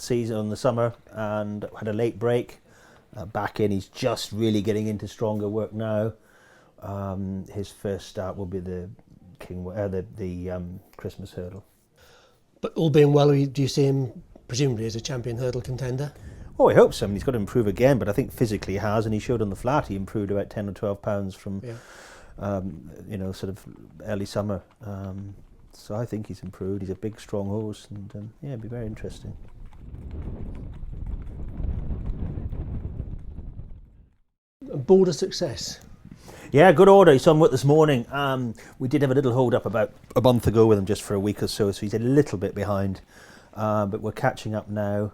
season in the summer and had a late break. Back in, he's just really getting into stronger work now. His first start will be the Christmas hurdle. But all being well, do you see him presumably as a champion hurdle contender? Oh, I hope so. I mean, he's got to improve again, but I think physically he has, and he showed on the flat he improved about 10 or 12 pounds from, sort of early summer. So I think he's improved. He's a big, strong horse, and it'd be very interesting. Boulder success. Yeah, good order. He saw him work this morning. We did have a little hold up about a month ago with him just for a week or so he's a little bit behind. But we're catching up now.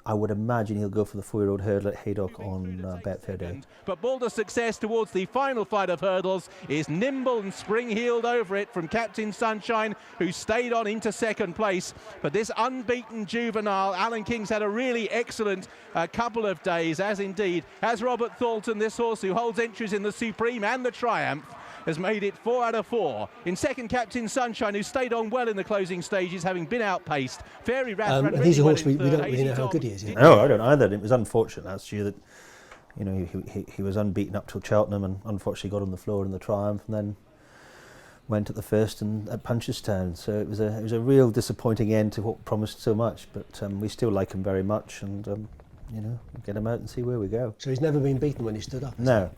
I would imagine he'll go for the 4-year-old hurdle at Haydock on Betfair Day. But Boulder's success towards the final flight of hurdles is nimble and spring-heeled over it from Captain Sunshine, who stayed on into second place. But this unbeaten juvenile, Alan King's had a really excellent couple of days, as indeed has Robert Thornton, this horse who holds entries in the Supreme and the Triumph. Has made it 4 out of 4. In second, Captain Sunshine, who stayed on well in the closing stages, having been outpaced. Fairy Rath ran and he's a horse well we don't really know how good he is. No, I don't either. It was unfortunate last year that he was unbeaten up till Cheltenham and unfortunately got on the floor in the Triumph and then went at the first and at Punchestown. So it was a real disappointing end to what promised so much. But we still like him very much, and get him out and see where we go. So he's never been beaten when he stood up. No.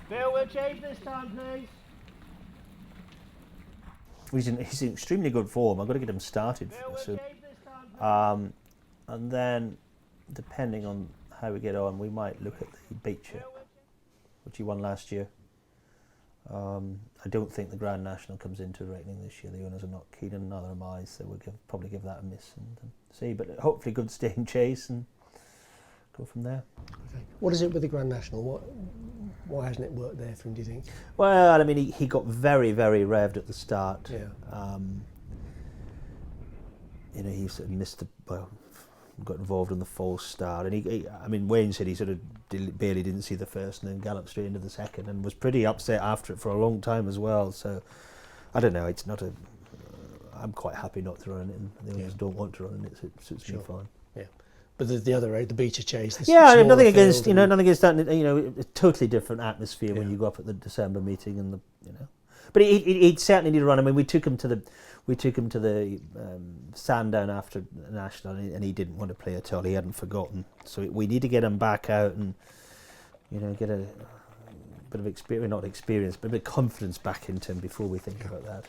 Bill, we'll change this time, please. He's in extremely good form. I've got to get him started soon. And then, depending on how we get on, we might look at the Beecher, which he won last year. I don't think the Grand National comes into reckoning this year. The owners are not keen, and neither am I, so we'll probably give that a miss and see. But hopefully good staying chase and go from there. Okay. What is it with the Grand National? Why hasn't it worked there for him, do you think? Well, I mean, he got very, very revved at the start. Yeah. He sort of got involved in the false start, and Wayne said he sort of barely didn't see the first and then galloped straight into the second and was pretty upset after it for a long time as well. So I don't know. It's not I'm quite happy not to run it, and the others don't want to run it. It suits me fine. Yeah. But the other road, the Beecher Chase. Nothing against that. A totally different atmosphere when you go up at the December meeting, and But he'd certainly need to run. I mean, we took him to the Sandown after the National, and he didn't want to play at all. He hadn't forgotten. So we need to get him back out and get a bit of experience, not experience, but a bit of confidence back into him before we think about that.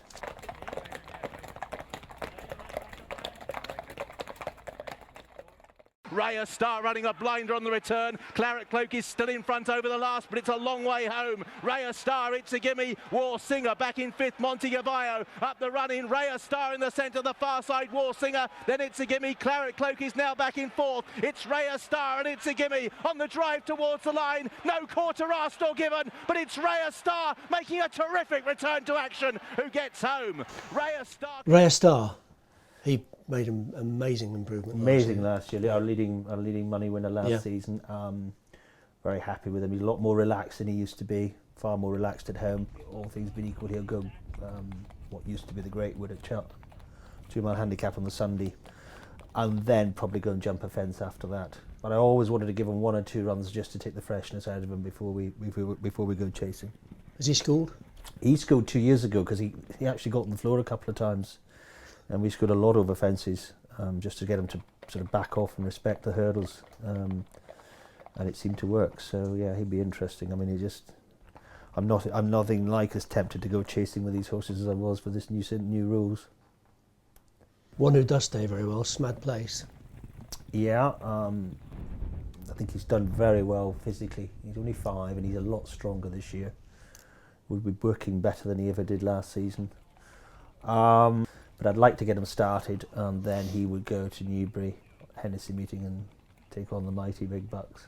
Rya Star running a blinder on the return. Claret Cloak is still in front over the last, but it's a long way home. Rya Star, it's a gimme. War Singer back in fifth. Montegavallo up the run in. Rya Star in the centre, the far side. War Singer, then it's a gimme. Claret Cloak is now back in fourth. It's Rya Star and it's a gimme on the drive towards the line. No quarter asked or given, but it's Rya Star making a terrific return to action who gets home. Rya Star, he made an amazing improvement. Amazing last year. Our leading money winner last season. Very happy with him. He's a lot more relaxed than he used to be. Far more relaxed at home. All things being equal, he'll go what used to be the Great Wood at Cheltenham. 2-mile handicap on the Sunday, and then probably go and jump a fence after that. But I always wanted to give him 1 or 2 runs just to take the freshness out of him before we go chasing. Has he schooled? He schooled 2 years ago because he actually got on the floor a couple of times. And we scored a lot over fences just to get him to sort of back off and respect the hurdles, and it seemed to work. So yeah, he'd be interesting. I mean, I'm nothing like as tempted to go chasing with these horses as I was for this new rules. One who does stay very well, Smad Place. Yeah, I think he's done very well physically. He's only 5 and he's a lot stronger this year. Would be working better than he ever did last season. But I'd like to get him started, and then he would go to Newbury, Hennessy meeting, and take on the mighty big bucks.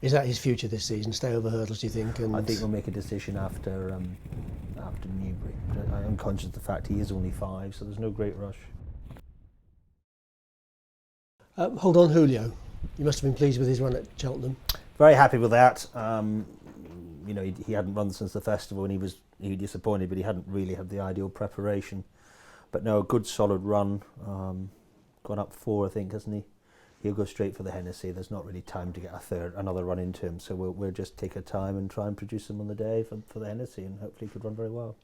Is that his future this season? Stay over hurdles, do you think? I think we'll make a decision after Newbury. But I am conscious of the fact he is only 5, so there's no great rush. Hold on, Julio. You must have been pleased with his run at Cheltenham. Very happy with that. you know, he hadn't run since the festival, and he was disappointed, but he hadn't really had the ideal preparation. But no, a good solid run. Gone up 4, I think, hasn't he? He'll go straight for the Hennessy. There's not really time to get another run into him, so we'll just take our time and try and produce him on the day for the Hennessy, and hopefully he could run very well.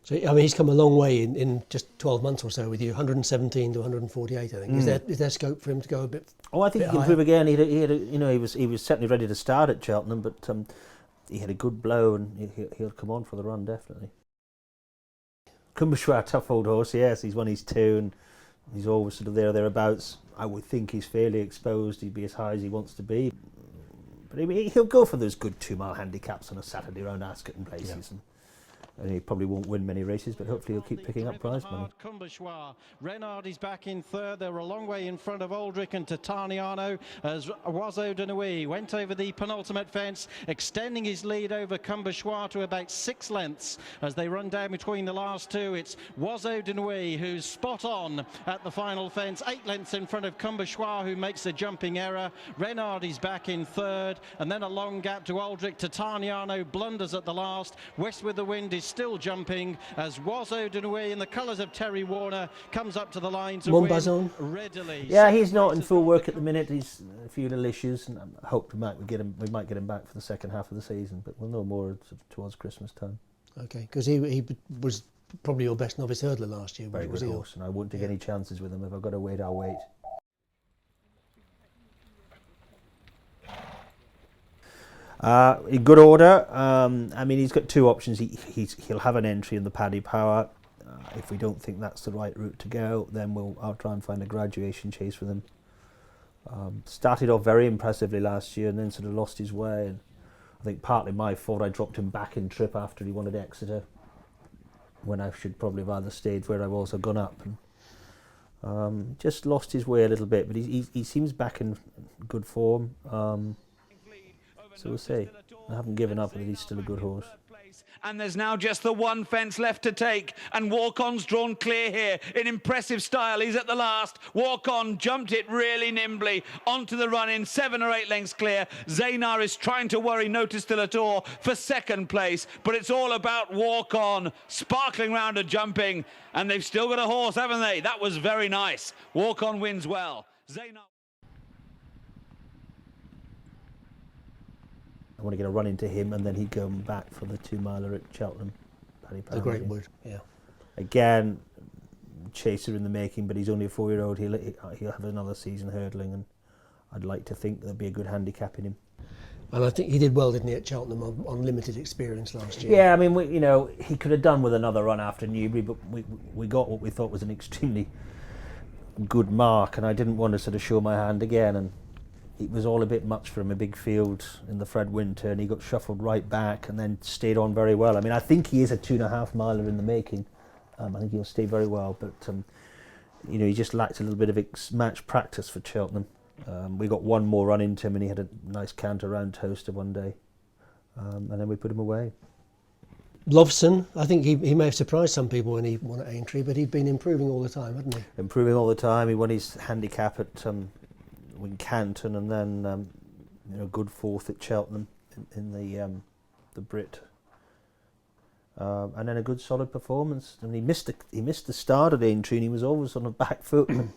So I mean, he's come a long way in just 12 months or so with you, 117 to 148, I think. Is there scope for him to go a bit? Oh, I think he can improve again. He was certainly ready to start at Cheltenham, but he had a good blow, and he'll come on for the run definitely. Kumbashwar, tough old horse. Yes, he's won his 2, and he's always sort of thereabouts. I would think he's fairly exposed. He'd be as high as he wants to be, but he'll go for those good 2-mile handicaps on a Saturday round Ascot and places. Yeah. And he probably won't win many races, but hopefully he'll keep picking up prize money. Kumbashwar. Renard is back in 3rd. They're a long way in front of Aldrich and Titaniano as Oiseau de Nuit went over the penultimate fence, extending his lead over Kumbashwar to about 6 lengths as they run down between the last 2. It's Oiseau de Nuit who's spot on at the final fence, 8 lengths in front of Kumbashwar, who makes a jumping error. Renard is back in 3rd, and then a long gap to Aldrich. Titaniano blunders at the last. West with the Wind is still jumping as Oiseau de Nuit in the colours of Terry Warner comes up to the line to win readily. Yeah, he's not in full work at the minute. He's a few little issues, and I hope we might get him back for the second half of the season, but we'll know more towards Christmas time. Okay, because he was probably your best novice hurdler last year. Very good horse, and I wouldn't take any chances with him. If I've got to wait, I'll wait. In good order. I mean, he's got 2 options. He'll have an entry in the Paddy Power. If we don't think that's the right route to go, then I'll try and find a graduation chase with him. Started off very impressively last year, and then sort of lost his way. And I think partly my fault. I dropped him back in trip after he wanted Exeter, when I should probably have either stayed where I've also gone up. And just lost his way a little bit, but he seems back in good form. So we'll see. I haven't given up, but he's still a good horse. And there's now just the 1 fence left to take, and Walkon's drawn clear here in impressive style. He's at the last. Walkon jumped it really nimbly onto the run-in, 7 or 8 lengths clear. Zaynar is trying to worry Notice de la Tour for 2nd place, but it's all about Walkon sparkling round and jumping, and they've still got a horse, haven't they? That was very nice. Walkon wins well. Zaynar. I want to get a run into him, and then he'd go back for the 2-miler at Cheltenham. The Great Wood, yeah. Again, chaser in the making, but he's only a 4-year-old. He'll have another season hurdling, and I'd like to think there'll be a good handicap in him. And I think he did well, didn't he, at Cheltenham on limited experience last year? Yeah, I mean, he could have done with another run after Newbury, but we got what we thought was an extremely good mark, and I didn't want to sort of show my hand again, and it was all a bit much for him, a big field in the Fred Winter, and he got shuffled right back and then stayed on very well. I mean, I think he is a 2.5-miler in the making. I think he'll stay very well, but he just lacked a little bit of match practice for Cheltenham. We got 1 more run into him, and he had a nice canter round toaster one day, and then we put him away. Lovson, I think he may have surprised some people when he won at Aintree, but he'd been improving all the time, hadn't he? Improving all the time. He won his handicap at Canton, and then good 4th at Cheltenham in the Brit, and then a good solid performance. And he missed the start at Aintree, and he was always on the back foot. And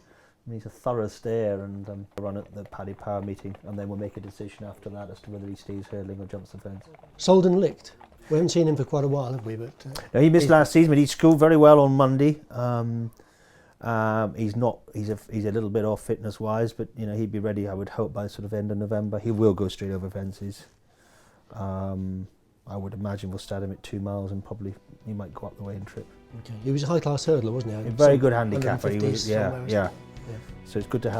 he's a thorough stayer, and run at the Paddy Power meeting, and then we'll make a decision after that as to whether he stays hurdling or jumps the fence. Sold and licked. We haven't seen him for quite a while, have we? But no, he missed last season, but he scored very well on Monday. He's a little bit off fitness wise, but he'd be ready, I would hope, by sort of end of November. He will go straight over fences. I would imagine we'll start him at 2 miles, and probably he might go up the weighing trip. Okay. He was a high class hurdler, wasn't he? A very good handicapper. He was, yeah. So it's good to have